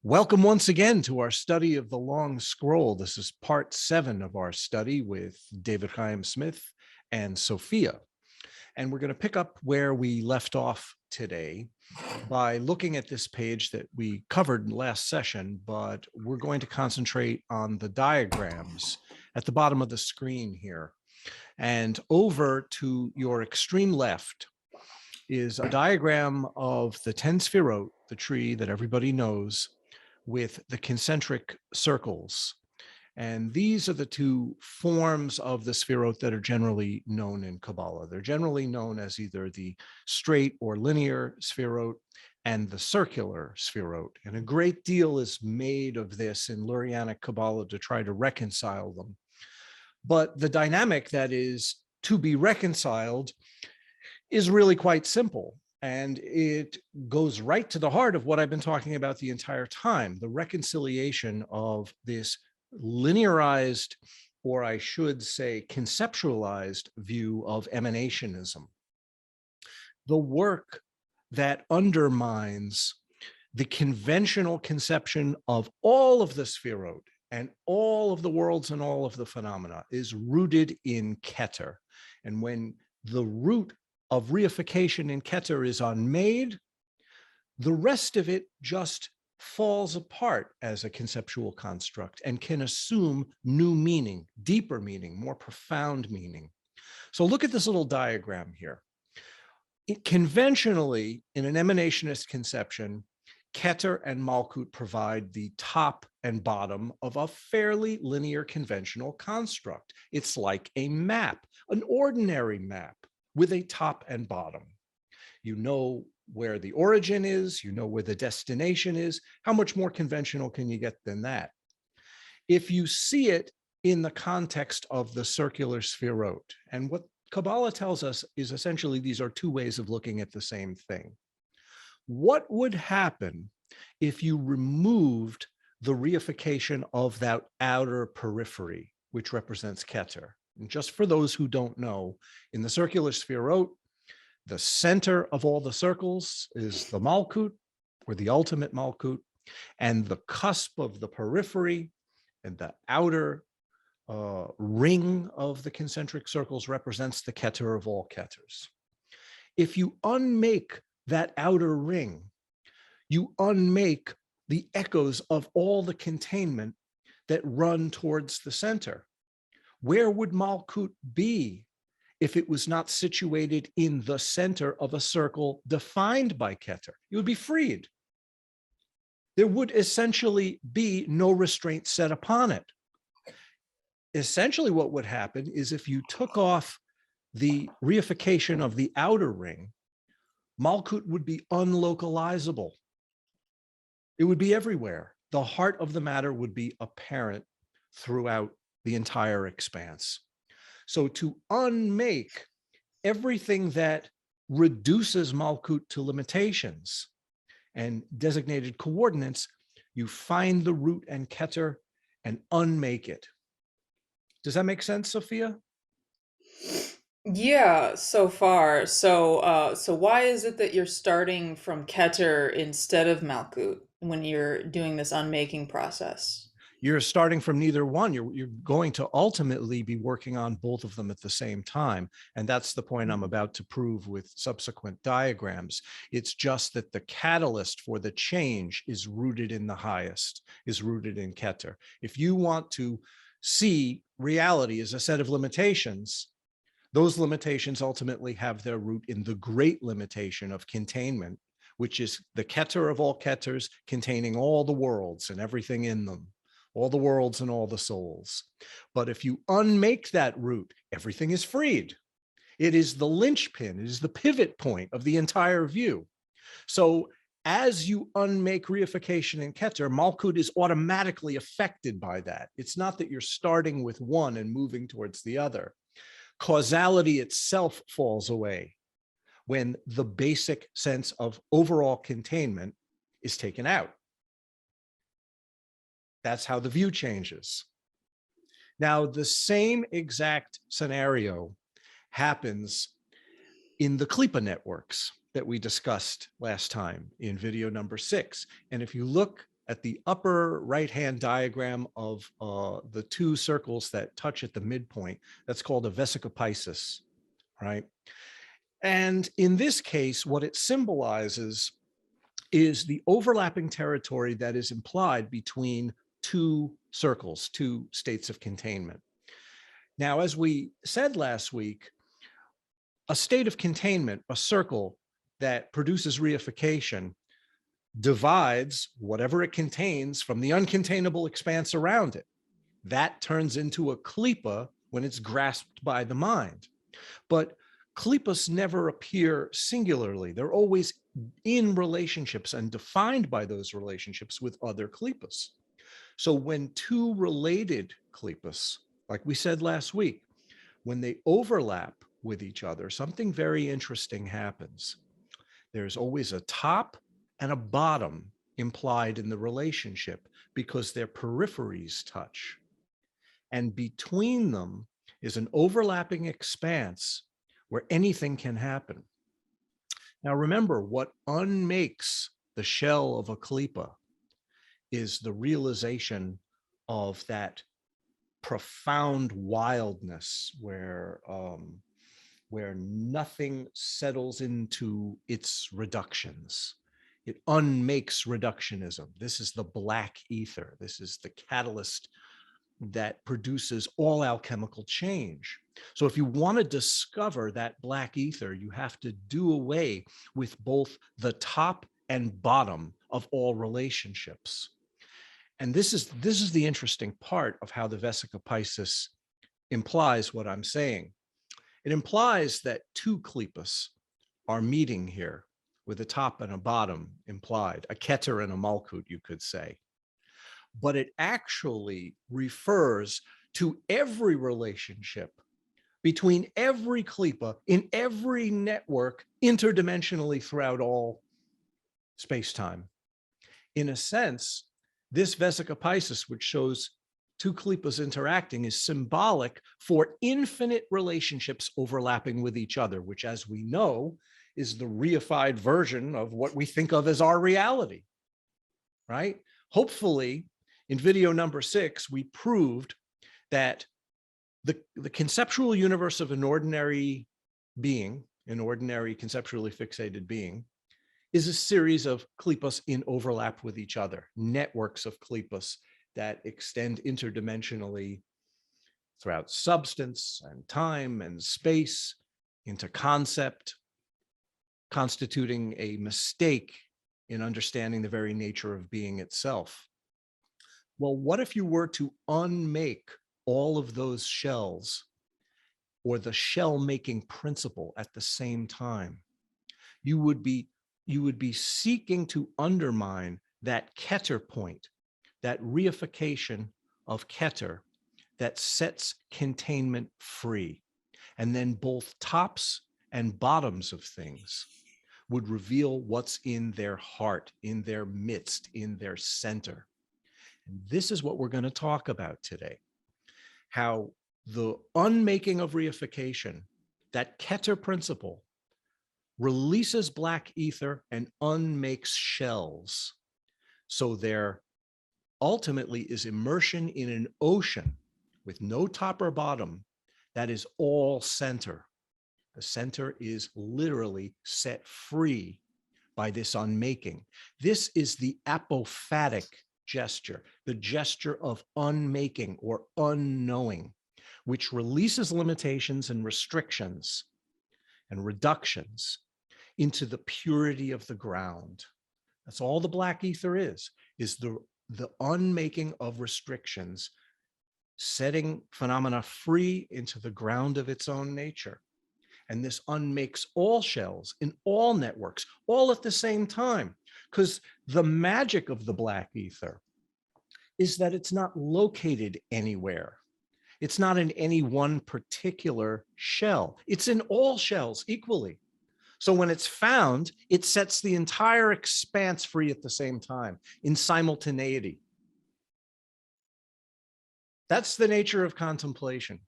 Welcome once again to our study of the Long Scroll. This is part 7 of our study with David Chaim Smith and Sophia. And we're going to pick up where we left off today by looking at this page that we covered in last session, but we're going to concentrate on the diagrams at the bottom of the screen here. And over to your extreme left is a diagram of the 10 Sefirot, the tree that everybody knows, with the concentric circles. And these are the two forms of the Sefirot that are generally known in Kabbalah. They're generally known as either the straight or linear Sefirot and the circular Sefirot. And a great deal is made of this in Lurianic Kabbalah to try to reconcile them. But the dynamic that is to be reconciled is really quite simple. And it goes right to the heart of what I've been talking about the entire time, the reconciliation of this linearized, or I should say conceptualized view of emanationism. The work that undermines the conventional conception of all of the Sefirot and all of the worlds and all of the phenomena is rooted in Keter. And when the root of reification in Keter is unmade, the rest of it just falls apart as a conceptual construct and can assume new meaning, deeper meaning, more profound meaning. So look at this little diagram here. Conventionally, in an emanationist conception, Keter and Malkut provide the top and bottom of a fairly linear conventional construct. It's like a map, an ordinary map, with a top and bottom. You know where the origin is, you know where the destination is. How much more conventional can you get than that? If you see it in the context of the circular Sefirot, and what Kabbalah tells us is essentially these are two ways of looking at the same thing. What would happen if you removed the reification of that outer periphery, which represents Keter? And just for those who don't know, in the circular Sefirot, the center of all the circles is the Malkut, or the ultimate Malkut, and the cusp of the periphery and the outer ring of the concentric circles represents the Keter of all Keters. If you unmake that outer ring, you unmake the echoes of all the containment that run towards the center. Where would Malkut be if it was not situated in the center of a circle defined by Keter? It would be freed. There would essentially be no restraint set upon it. Essentially what would happen is if you took off the reification of the outer ring, Malkut would be unlocalizable. It would be everywhere. The heart of the matter would be apparent throughout the entire expanse. So to unmake everything that reduces Malkut to limitations and designated coordinates, you find the root and Keter and unmake it. Does that make sense, Sophia? Yeah, so far. So why is it that you're starting from Keter instead of Malkut when you're doing this unmaking process? You're starting from neither one. You're going to ultimately be working on both of them at the same time. And that's the point I'm about to prove with subsequent diagrams. It's just that the catalyst for the change is rooted in the highest, is rooted in Keter. If you want to see reality as a set of limitations, those limitations ultimately have their root in the great limitation of containment, which is the Keter of all Keters containing all the worlds and everything in them, all the worlds and all the souls. But if you unmake that root, everything is freed. It is the linchpin, it is the pivot point of the entire view. So as you unmake reification in Keter, Malkut is automatically affected by that. It's not that you're starting with one and moving towards the other. Causality itself falls away when the basic sense of overall containment is taken out. That's how the view changes. Now, the same exact scenario happens in the Klipa networks that we discussed last time in video number 6. And if you look at the upper right-hand diagram of the two circles that touch at the midpoint, that's called a vesicopiscis, right? And in this case, what it symbolizes is the overlapping territory that is implied between two circles, two states of containment. Now, as we said last week, a state of containment, a circle that produces reification, divides whatever it contains from the uncontainable expanse around it. That turns into a klipa when it's grasped by the mind. But klipas never appear singularly. They're always in relationships and defined by those relationships with other klipas. So when two related klipas, like we said last week, when they overlap with each other, something very interesting happens. There's always a top and a bottom implied in the relationship because their peripheries touch. And between them is an overlapping expanse where anything can happen. Now remember, what unmakes the shell of a klipa is the realization of that profound wildness where nothing settles into its reductions. It unmakes reductionism. This is the black ether. This is the catalyst that produces all alchemical change. So if you want to discover that black ether, you have to do away with both the top and bottom of all relationships. And this is the interesting part of how the vesicopiscis implies what I'm saying. It implies that two klipas are meeting here with a top and a bottom implied, a keter and a malkut, you could say. But it actually refers to every relationship between every klipa in every network interdimensionally throughout all space-time. In a sense, this vesicopiscis, which shows two klipas interacting, is symbolic for infinite relationships overlapping with each other, which, as we know, is the reified version of what we think of as our reality, right? Hopefully, in video number 6, we proved that the conceptual universe of an ordinary being, an ordinary conceptually fixated being, is a series of klipas in overlap with each other, networks of klipas that extend interdimensionally throughout substance and time and space into concept, constituting a mistake in understanding the very nature of being itself. Well, what if you were to unmake all of those shells, or the shell making principle, at the same time? You would be seeking to undermine that keter point, that reification of keter that sets containment free. And then both tops and bottoms of things would reveal what's in their heart, in their midst, in their center. And this is what we're going to talk about today. How the unmaking of reification, that keter principle, releases black ether and unmakes shells. So there ultimately is immersion in an ocean with no top or bottom that is all center. The center is literally set free by this unmaking. This is the apophatic gesture, the gesture of unmaking or unknowing, which releases limitations and restrictions and reductions into the purity of the ground. That's all the black ether is the unmaking of restrictions, setting phenomena free into the ground of its own nature. And this unmakes all shells in all networks, all at the same time, because the magic of the black ether is that it's not located anywhere. It's not in any one particular shell. It's in all shells equally. So when it's found, it sets the entire expanse free at the same time, in simultaneity. That's the nature of contemplation.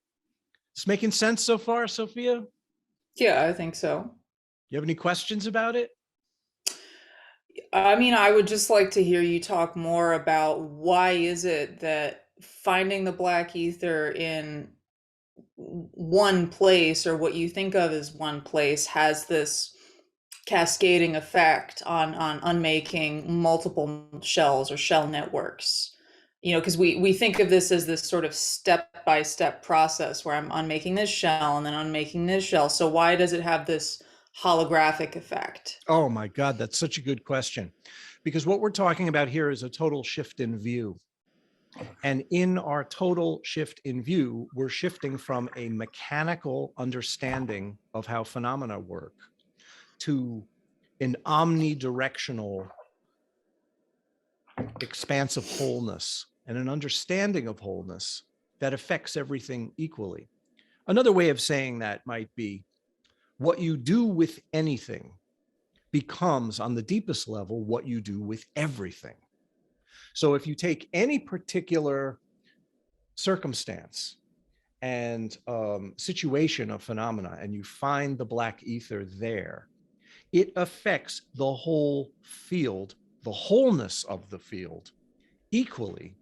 It's making sense so far, Sophia? Yeah, I think so. You have any questions about it? I mean, I would just like to hear you talk more about why is it that finding the black ether in one place, or what you think of as one place, has this cascading effect on unmaking multiple shells or shell networks. You know, because we think of this as this sort of step by step process where I'm unmaking this shell and then unmaking this shell. So why does it have this holographic effect? Oh my God, that's such a good question. Because what we're talking about here is a total shift in view. And in our total shift in view, we're shifting from a mechanical understanding of how phenomena work to an omnidirectional expansive wholeness and an understanding of wholeness that affects everything equally. Another way of saying that might be what you do with anything becomes, on the deepest level, what you do with everything. So if you take any particular circumstance and situation of phenomena and you find the black ether there, it affects the whole field, the wholeness of the field equally,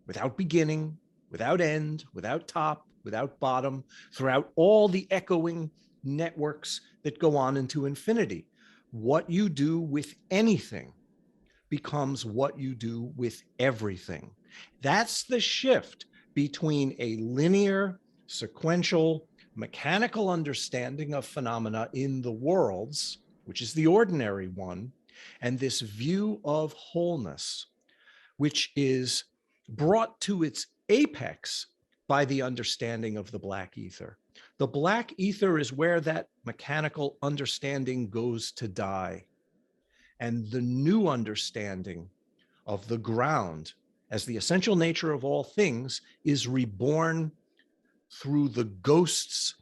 without beginning, without end, without top, without bottom, throughout all the echoing networks that go on into infinity. What you do with anything becomes what you do with everything. That's the shift between a linear, sequential, mechanical understanding of phenomena in the worlds, which is the ordinary one, and this view of wholeness, which is brought to its apex by the understanding of the black ether. The black ether is where that mechanical understanding goes to die. And the new understanding of the ground as the essential nature of all things is reborn through the ghosts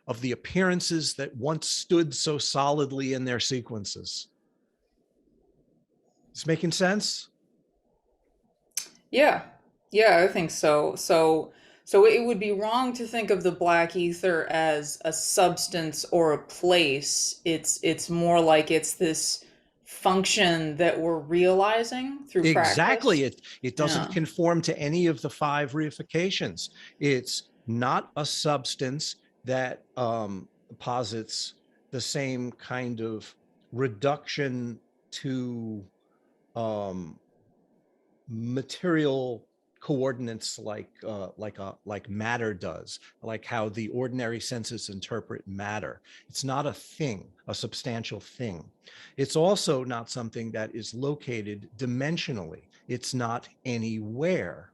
of the appearances that once stood so solidly in their sequences. Is this making sense? Yeah. Yeah, I think so. So it would be wrong to think of the black ether as a substance or a place. It's more like it's this function that we're realizing through Exactly. practice. It doesn't Yeah. conform to any of the five reifications. It's not a substance that posits the same kind of reduction to um, material coordinates like matter does, like how the ordinary senses interpret matter. It's not a thing, a substantial thing. It's also not something that is located dimensionally. It's not anywhere.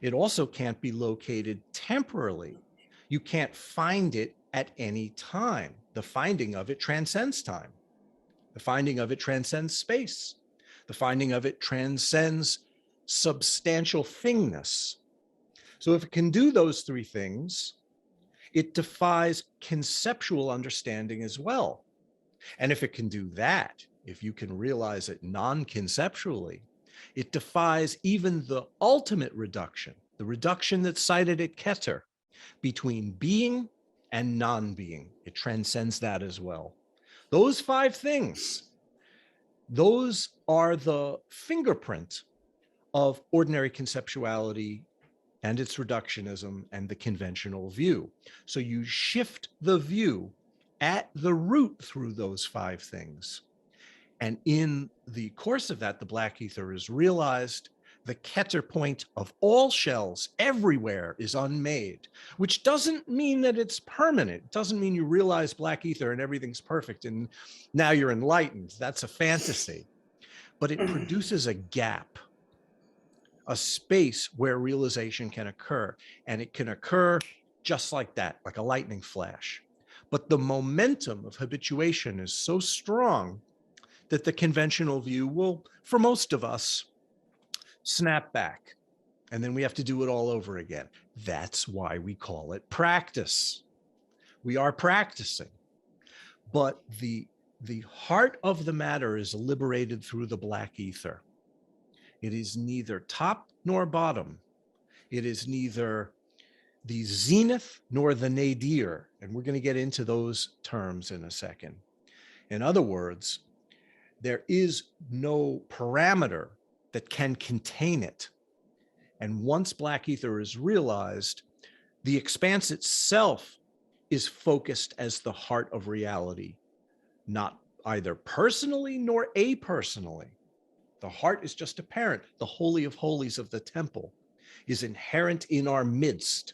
It also can't be located temporally. You can't find it at any time. The finding of it transcends time. The finding of it transcends space. The finding of it transcends substantial thingness. So if it can do those three things, it defies conceptual understanding as well. And if it can do that, if you can realize it non-conceptually, it defies even the ultimate reduction, the reduction that's cited at Keter, between being and non-being. It transcends that as well. Those five things, those are the fingerprint of ordinary conceptuality and its reductionism and the conventional view. So you shift the view at the root through those five things. And in the course of that, the black ether is realized. The Keter point of all shells everywhere is unmade, which doesn't mean that it's permanent. It doesn't mean you realize black ether and everything's perfect and now you're enlightened. That's a fantasy. But it produces a gap, a space where realization can occur. And it can occur just like that, like a lightning flash. But the momentum of habituation is so strong that the conventional view will, for most of us, snap back. And then we have to do it all over again. That's why we call it practice. We are practicing. But the heart of the matter is liberated through the black ether. It is neither top nor bottom. It is neither the zenith nor the nadir. And we're going to get into those terms in a second. In other words, There is no parameter that can contain it. And once black ether is realized, the expanse itself is focused as the heart of reality, not either personally nor apersonally. The heart is just apparent. The Holy of Holies of the temple is inherent in our midst.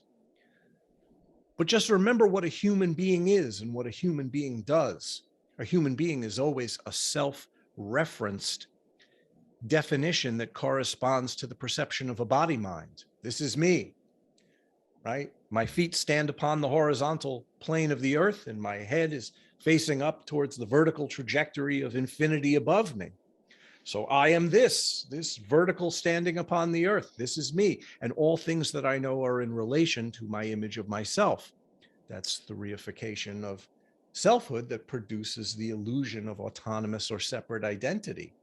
But just remember what a human being is and what a human being does. A human being is always a self-referenced definition that corresponds to the perception of a body mind. This is me, right? My feet stand upon the horizontal plane of the earth, and my head is facing up towards the vertical trajectory of infinity above me. So I am this vertical standing upon the earth. This is me. And all things that I know are in relation to my image of myself. That's the reification of selfhood that produces the illusion of autonomous or separate identity.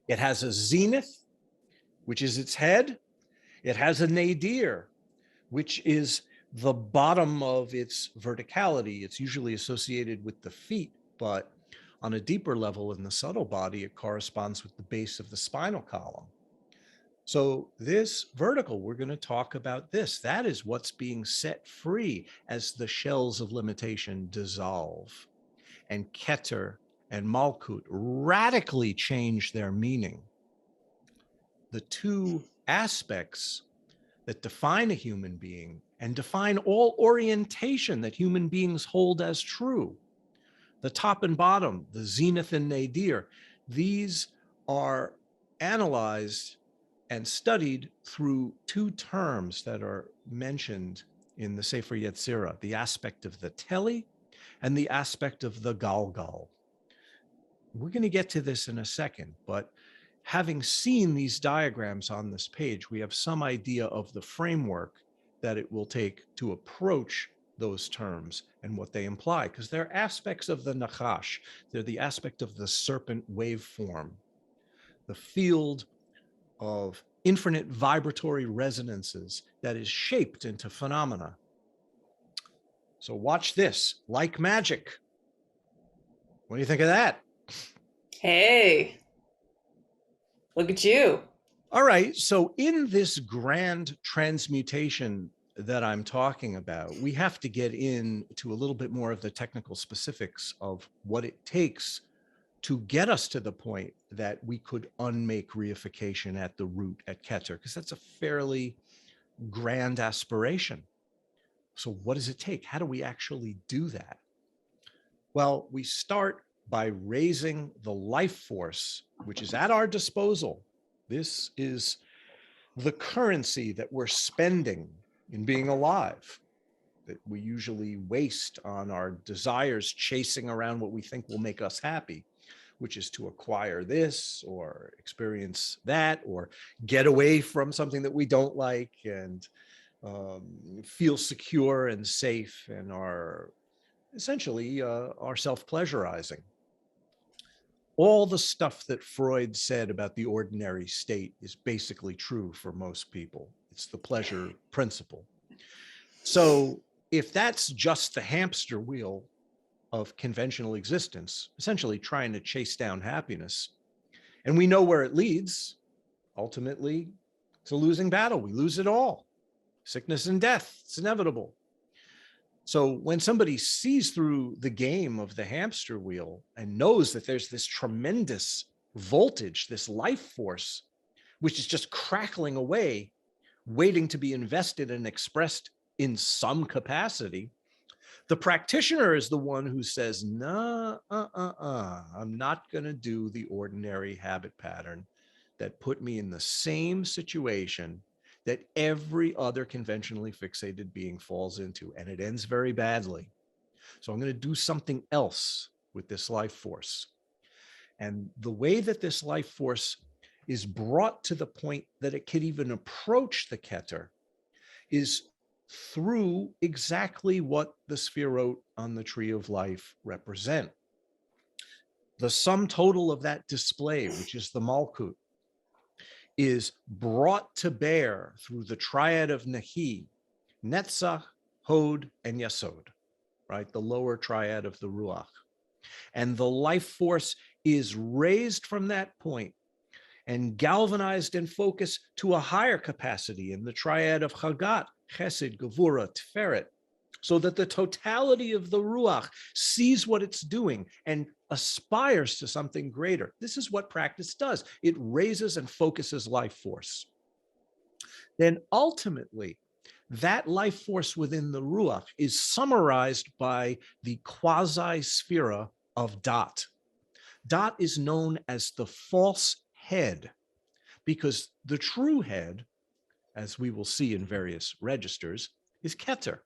It has a zenith, which is its head. It has a nadir, which is the bottom of its verticality. It's usually associated with the feet, but on a deeper level in the subtle body, it corresponds with the base of the spinal column. So this vertical, we're going to talk about this. That is what's being set free as the shells of limitation dissolve. And Keter and Malkut radically change their meaning. The two aspects that define a human being and define all orientation that human beings hold as true, the top and bottom, the zenith and nadir, these are analyzed and studied through two terms that are mentioned in the Sefer Yetzirah, the aspect of the Teli and the aspect of the Galgal. We're going to get to this in a second, but having seen these diagrams on this page, we have some idea of the framework that it will take to approach those terms and what they imply, because they're aspects of the Nachash. They're the aspect of the serpent waveform, the field of infinite vibratory resonances that is shaped into phenomena. So watch this, like magic. What do you think of that? Hey, look at you. All right, so in this grand transmutation that I'm talking about, we have to get into a little bit more of the technical specifics of what it takes to get us to the point that we could unmake reification at the root at Keter, because that's a fairly grand aspiration. So what does it take? How do we actually do that? Well, we start by raising the life force, which is at our disposal. This is the currency that we're spending in being alive, that we usually waste on our desires chasing around what we think will make us happy, which is to acquire this or experience that or get away from something that we don't like and feel secure and safe and are essentially are self-pleasurizing. All the stuff that Freud said about the ordinary state is basically true for most people. It's the pleasure principle. So if that's just the hamster wheel of conventional existence, essentially trying to chase down happiness, and we know where it leads, ultimately, it's a losing battle. We lose it all. Sickness and death, it's inevitable. So when somebody sees through the game of the hamster wheel and knows that there's this tremendous voltage, this life force, which is just crackling away, waiting to be invested and expressed in some capacity, the practitioner is the one who says, nah, I'm not going to do the ordinary habit pattern that put me in the same situation that every other conventionally fixated being falls into, and it ends very badly. So I'm going to do something else with this life force. And the way that this life force is brought to the point that it can even approach the Keter is through exactly what the Sphirot on the Tree of Life represent. The sum total of that display, which is the Malkut, is brought to bear through the triad of Nahi, Netzach, Hod, and Yesod, right? The lower triad of the Ruach. And the life force is raised from that point and galvanized and focused to a higher capacity in the triad of Chagat, Chesed, Gevura, Tiferet, so that the totality of the Ruach sees what it's doing and aspires to something greater. This is what practice does. It raises and focuses life force. Then ultimately, that life force within the Ruach is summarized by the quasi-sphera of Dot. Dot is known as the false head because the true head, as we will see in various registers, is Keter.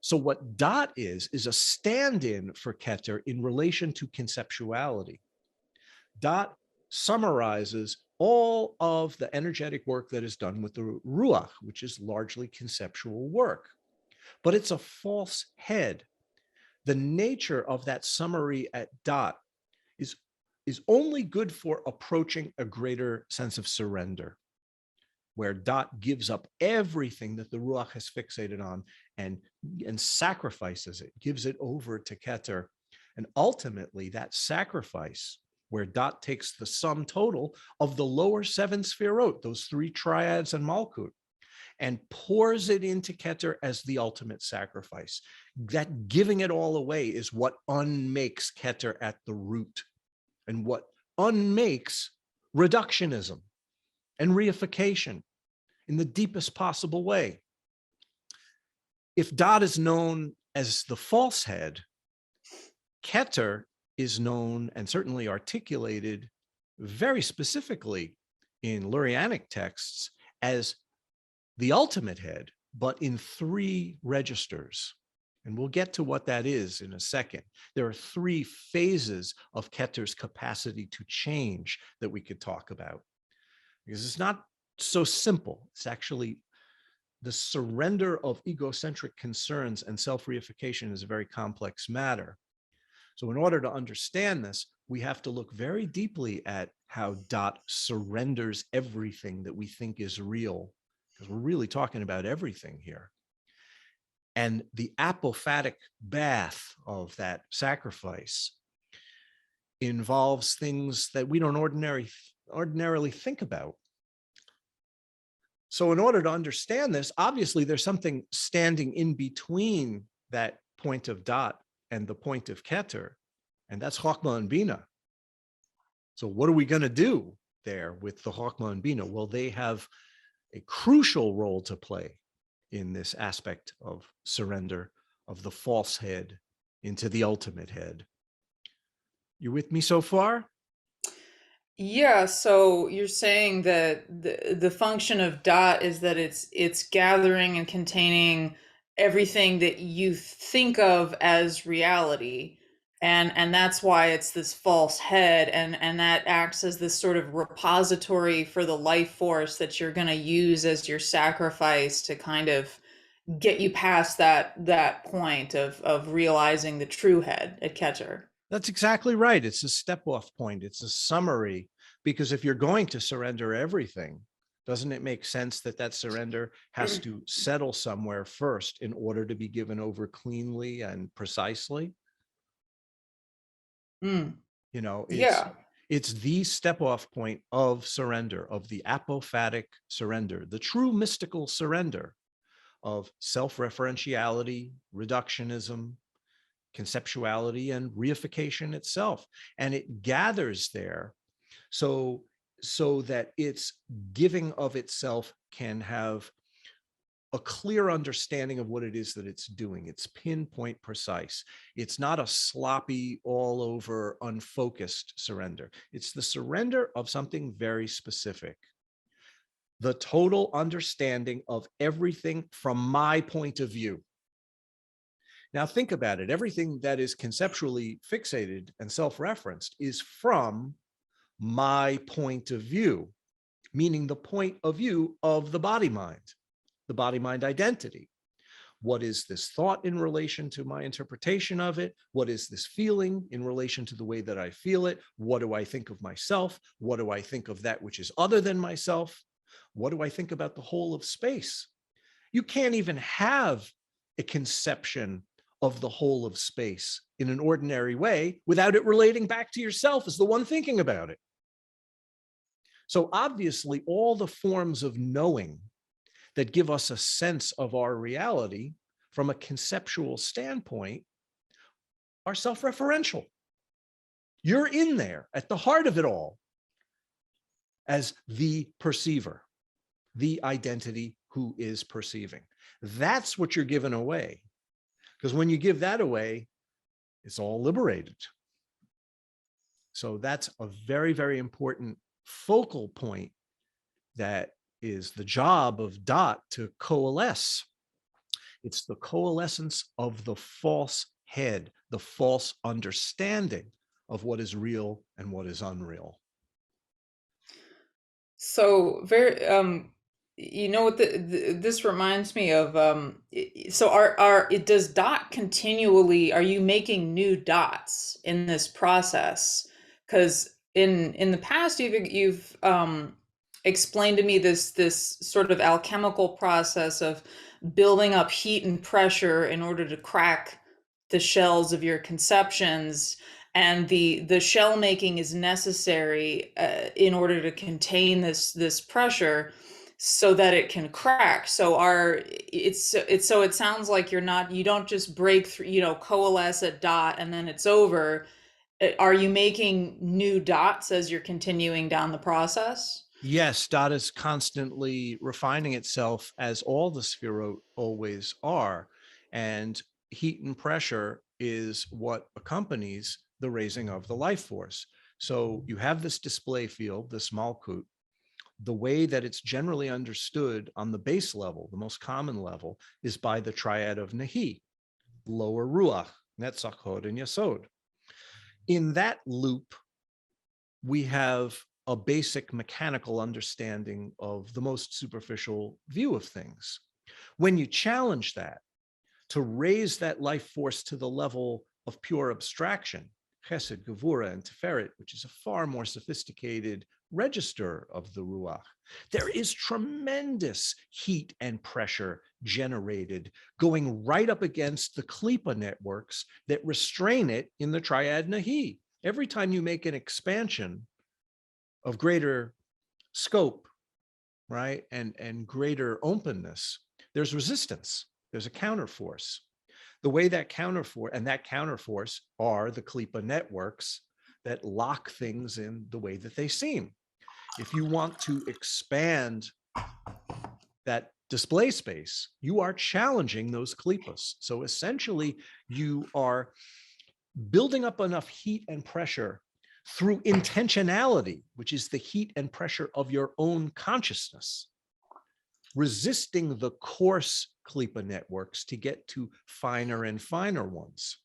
So what Dot is a stand-in for Keter in relation to conceptuality. Dot summarizes all of the energetic work that is done with the Ruach, which is largely conceptual work. But it's a false head. The nature of that summary at Dot is only good for approaching a greater sense of surrender, where Dot gives up everything that the Ruach has fixated on and sacrifices it, gives it over to Keter. And ultimately, that sacrifice, where Dot takes the sum total of the lower 7 sphirot, those 3 triads and Malkut, and pours it into Keter as the ultimate sacrifice. That giving it all away is what unmakes Keter at the root, and what unmakes reductionism and reification in the deepest possible way. If Dot is known as the false head, Keter is known and certainly articulated very specifically in Lurianic texts as the ultimate head, but in 3 registers. And we'll get to what that is in a second. There are 3 phases of Keter's capacity to change that we could talk about, because it's not so simple. It's actually the surrender of egocentric concerns and self-reification is a very complex matter. So in order to understand this, we have to look very deeply at how Dot surrenders everything that we think is real, because we're really talking about everything here. And the apophatic bath of that sacrifice involves things that we don't ordinarily think about. So in order to understand this, obviously there's something standing in between that point of Dot and the point of Keter, and that's Chokhmah and Bina. So what are we going to do there with the Chokhmah and Bina? Well, they have a crucial role to play in this aspect of surrender of the false head into the ultimate head. You with me so far? Yeah, so you're saying that the function of Dot is that it's gathering and containing everything that you think of as reality, and that's why it's this false head, and that acts as this sort of repository for the life force that you're going to use as your sacrifice to kind of get you past that point of realizing the true head at Keter. That's exactly right. It's a step-off point. It's a summary, because if you're going to surrender everything, doesn't it make sense that that surrender has to settle somewhere first in order to be given over cleanly and precisely? Mm. You know, Yeah. it's the step-off point of surrender, of the apophatic surrender, the true mystical surrender of self-referentiality, reductionism, conceptuality, and reification itself. And it gathers there so that its giving of itself can have a clear understanding of what it is that it's doing. It's pinpoint precise. It's not a sloppy, all over, unfocused surrender. It's the surrender of something very specific. The total understanding of everything from my point of view. Now think about it. Everything that is conceptually fixated and self-referenced is from my point of view, meaning the point of view of the body-mind, the body-mind identity. What is this thought in relation to my interpretation of it? What is this feeling in relation to the way that I feel it? What do I think of myself? What do I think of that which is other than myself? What do I think about the whole of space? You can't even have a conception of the whole of space in an ordinary way without it relating back to yourself as the one thinking about it. So obviously, all the forms of knowing that give us a sense of our reality from a conceptual standpoint are self-referential. You're in there at the heart of it all as the perceiver, the identity who is perceiving. That's what you're giving away. Because when you give that away, it's all liberated. So that's a very, very important focal point that is the job of dot to coalesce. It's the coalescence of the false head, the false understanding of what is real and what is unreal. So very you know what this reminds me of so it does dot continually, are you making new dots in this process? Because in the past you've explained to me this sort of alchemical process of building up heat and pressure in order to crack the shells of your conceptions, and the shell making is necessary in order to contain this pressure so that it can crack. So so it sounds like you don't just break through, coalesce at dot and then it's over. Are you making new dots as you're continuing down the process? Yes, dot is constantly refining itself, as all the spherot always are. And heat and pressure is what accompanies the raising of the life force. So you have this display field, this malkut. The way that it's generally understood on the base level, the most common level, is by the triad of Nahi, lower Ruach, Netzach, Hod, and Yasod. In that loop, we have a basic mechanical understanding of the most superficial view of things. When you challenge that, to raise that life force to the level of pure abstraction, Chesed, Gevura, and Tiferet, which is a far more sophisticated register of the Ruach, there is tremendous heat and pressure generated going right up against the Klipa networks that restrain it in the triad Nahi. Every time you make an expansion of greater scope, right, and greater openness, there's resistance, there's a counterforce. The way that counterforce are the Klipa networks that lock things in the way that they seem. If you want to expand that display space, you are challenging those Klipas. So essentially, you are building up enough heat and pressure through intentionality, which is the heat and pressure of your own consciousness, resisting the coarse Klipa networks to get to finer and finer ones.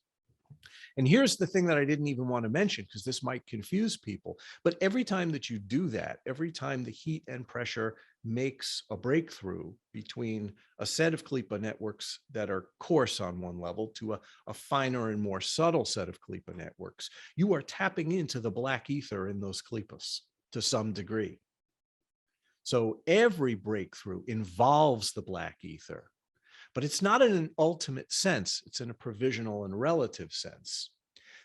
And here's the thing that I didn't even want to mention, because this might confuse people, but every time that you do that, every time the heat and pressure makes a breakthrough between a set of Klipa networks that are coarse on one level to a finer and more subtle set of Klipa networks, you are tapping into the black ether in those Klipas to some degree. So every breakthrough involves the black ether, but it's not in an ultimate sense. It's in a provisional and relative sense.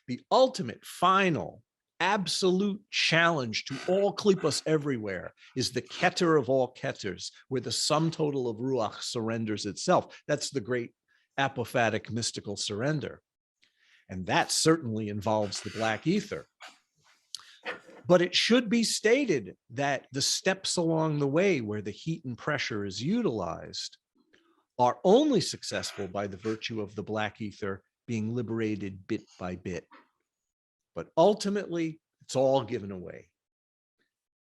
The ultimate, final, absolute challenge to all klipas everywhere is the keter of all keters, where the sum total of ruach surrenders itself. That's the great apophatic mystical surrender. And that certainly involves the black ether. But it should be stated that the steps along the way where the heat and pressure is utilized are only successful by the virtue of the black ether being liberated bit by bit. But ultimately, it's all given away.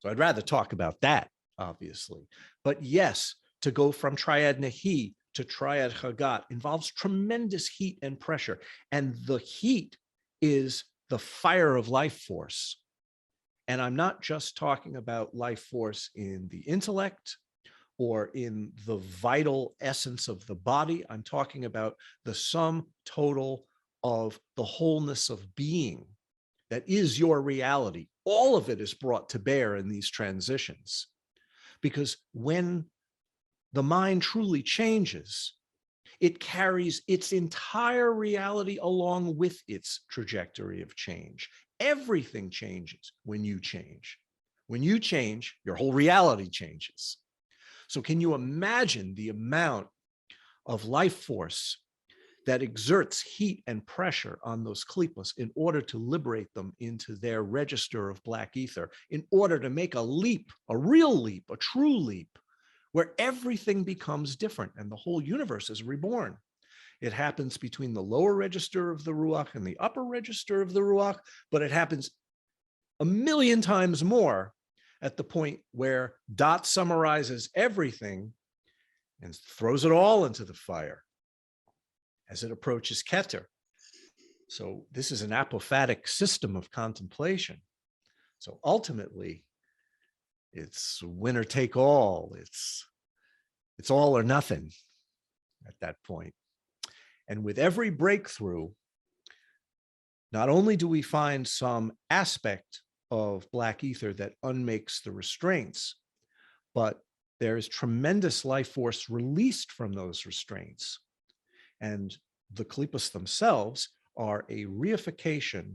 So I'd rather talk about that, obviously. But yes, to go from triad Nahi to triad Chagat involves tremendous heat and pressure. And the heat is the fire of life force. And I'm not just talking about life force in the intellect or in the vital essence of the body. I'm talking about the sum total of the wholeness of being that is your reality. All of it is brought to bear in these transitions. Because when the mind truly changes, It carries its entire reality along with its trajectory of change. Everything changes when you change. When you change, your whole reality changes. So can you imagine the amount of life force that exerts heat and pressure on those klipas in order to liberate them into their register of black ether, in order to make a leap, a real leap, a true leap, where everything becomes different and the whole universe is reborn? It happens between the lower register of the Ruach and the upper register of the Ruach, but it happens a million times more at the point where Dot summarizes everything and throws it all into the fire as it approaches Keter. So this is an apophatic system of contemplation. So ultimately, it's winner take all. It's all or nothing at that point. And with every breakthrough, not only do we find some aspect of black ether that unmakes the restraints, but there is tremendous life force released from those restraints. And the klipas themselves are a reification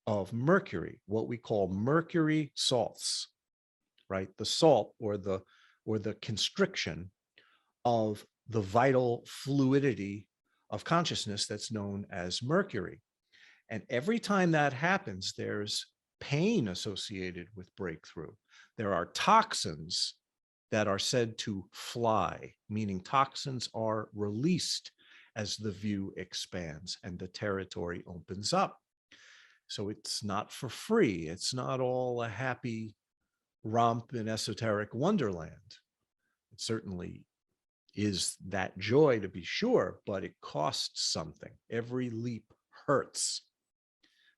of mercury, what we call mercury salts, right? The salt or the constriction of the vital fluidity of consciousness that's known as mercury. And every time that happens, there's pain associated with breakthrough. There are toxins that are said to fly, meaning toxins are released as the view expands and the territory opens up. So it's not for free. It's not all a happy romp in esoteric wonderland. It certainly is that joy, to be sure, but it costs something. Every leap hurts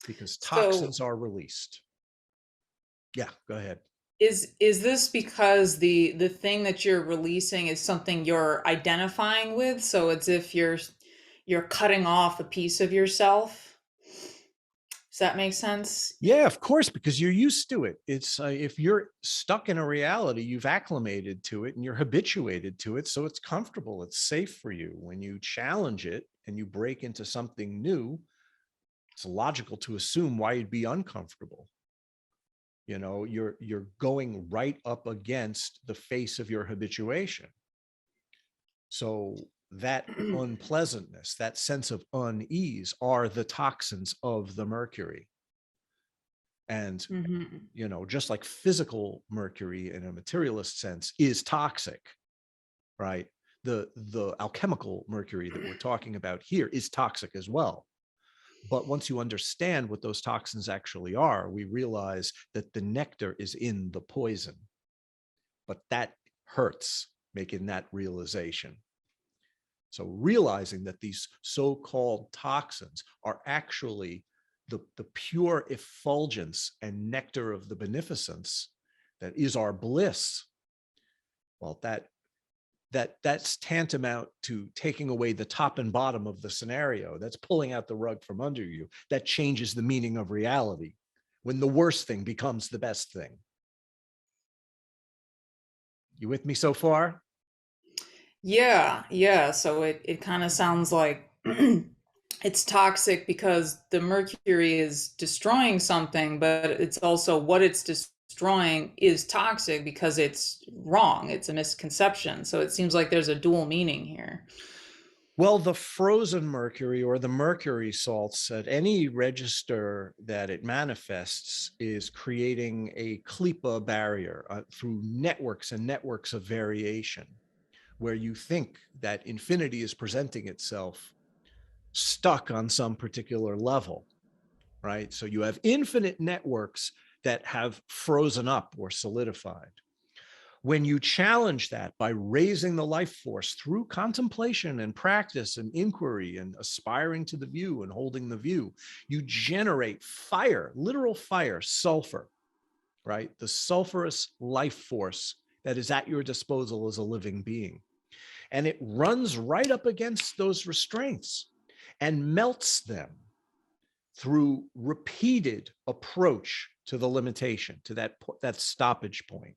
because toxins are released. Yeah, go ahead. Is this because the thing that you're releasing is something you're identifying with? So it's if you're cutting off a piece of yourself. Does that make sense? Yeah, of course, because you're used to it. It's if you're stuck in a reality, you've acclimated to it and you're habituated to it. So it's comfortable. It's safe for you. When you challenge it and you break into something new, it's logical to assume why you'd be uncomfortable. You know, you're going right up against the face of your habituation. So that unpleasantness, that sense of unease are the toxins of the mercury. And, you know, just like physical mercury in a materialist sense is toxic, right? The alchemical mercury that we're talking about here is toxic as well. But once you understand what those toxins actually are, we realize that the nectar is in the poison. But that hurts, making that realization. So realizing that these so-called toxins are actually the pure effulgence and nectar of the beneficence that is our bliss, well, that's tantamount to taking away the top and bottom of the scenario. That's pulling out the rug from under you. That changes the meaning of reality when the worst thing becomes the best thing. You with me so far? Yeah. So it kind of sounds like it's toxic because the mercury is destroying something, but it's also what it's destroying is toxic because it's wrong. It's a misconception. So it seems like there's a dual meaning here. Well, the frozen mercury or the mercury salts at any register that it manifests is creating a klipa barrier through networks and networks of variation, where you think that infinity is presenting itself stuck on some particular level, right? So you have infinite networks that have frozen up or solidified. When you challenge that by raising the life force through contemplation and practice and inquiry and aspiring to the view and holding the view, you generate fire, literal fire, sulfur, right? The sulfurous life force that is at your disposal as a living being. And it runs right up against those restraints and melts them through repeated approach to the limitation, to that stoppage point.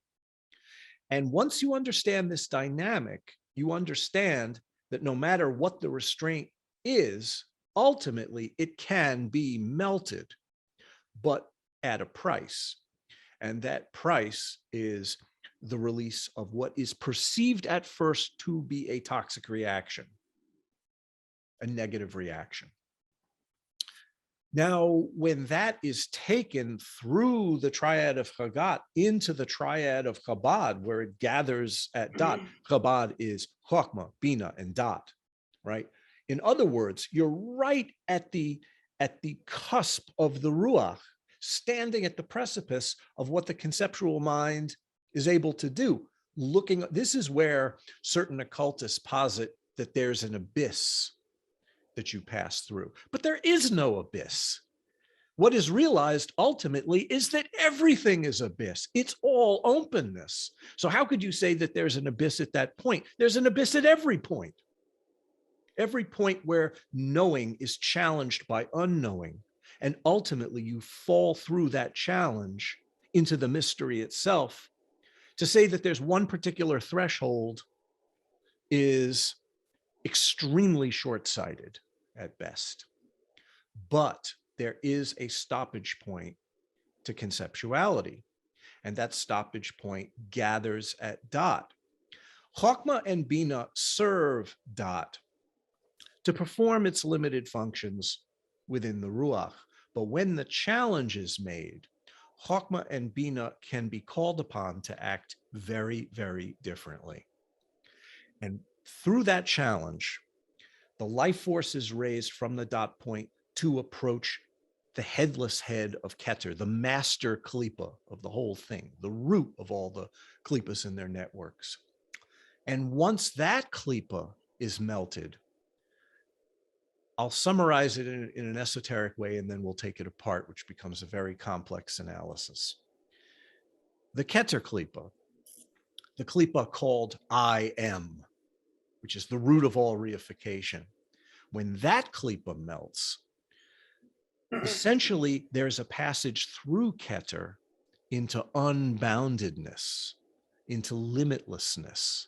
And once you understand this dynamic, you understand that no matter what the restraint is, ultimately it can be melted, but at a price. And that price is the release of what is perceived at first to be a toxic reaction, a negative reaction. Now, when that is taken through the triad of Chagat into the triad of Chabad, where it gathers at Dot, Chabad is Chokmah, Bina, and Dot, right? In other words, you're right at the cusp of the Ruach, standing at the precipice of what the conceptual mind is able to do. This is where certain occultists posit that there's an abyss that you pass through, but there is no abyss. What is realized ultimately is that everything is abyss. It's all openness. So how could you say that there's an abyss at that point? There's an abyss at every point. Every point where knowing is challenged by unknowing. And ultimately you fall through that challenge into the mystery itself. To say that there's one particular threshold is extremely short-sighted at best. But there is a stoppage point to conceptuality, and that stoppage point gathers at Dot. Chokmah and Bina serve Dot to perform its limited functions within the Ruach. But when the challenge is made, Chokmah and Bina can be called upon to act very, very differently. And through that challenge, the life force is raised from the Dot point to approach the headless head of Keter, the master klipa of the whole thing, the root of all the klipas in their networks. And once that klipa is melted, I'll summarize it in an esoteric way, and then we'll take it apart, which becomes a very complex analysis. The Keter klipa, the klipa called I am, which is the root of all reification. When that klipa melts, essentially there's a passage through Keter into unboundedness, into limitlessness.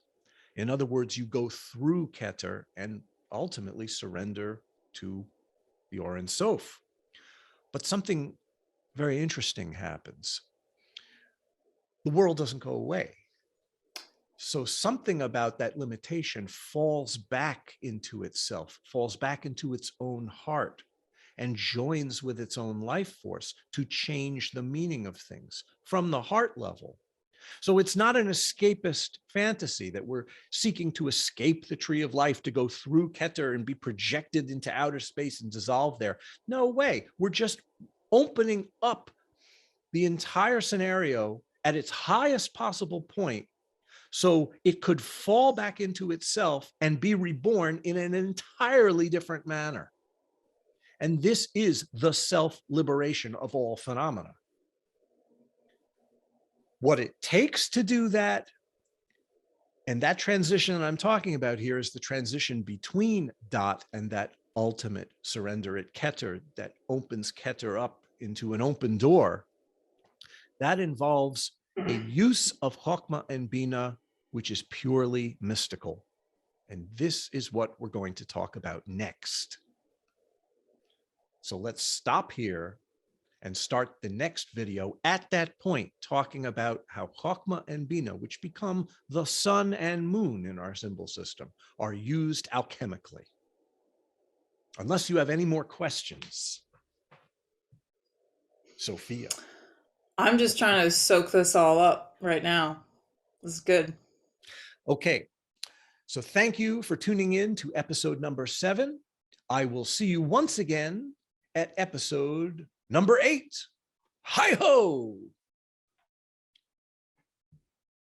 In other words, you go through Keter and ultimately surrender to the Or Ein Sof. But something very interesting happens. The world doesn't go away. So something about that limitation falls back into itself, falls back into its own heart, and joins with its own life force to change the meaning of things from the heart level. So it's not an escapist fantasy that we're seeking to escape the tree of life, to go through Keter and be projected into outer space and dissolve there. No way. We're just opening up the entire scenario at its highest possible point, so it could fall back into itself and be reborn in an entirely different manner. And this is the self-liberation of all phenomena. What it takes to do that, and that transition that I'm talking about here is the transition between Dot and that ultimate surrender at Keter that opens Keter up into an open door. That involves a use of Chokmah and Bina, which is purely mystical. And this is what we're going to talk about next. So let's stop here and start the next video at that point, talking about how Chokmah and Bina, which become the sun and moon in our symbol system, are used alchemically. Unless you have any more questions. Sophia. I'm just trying to soak this all up right now. This is good. Okay, so thank you for tuning in to episode number 7. I will see you once again at episode number 8. Hi-ho!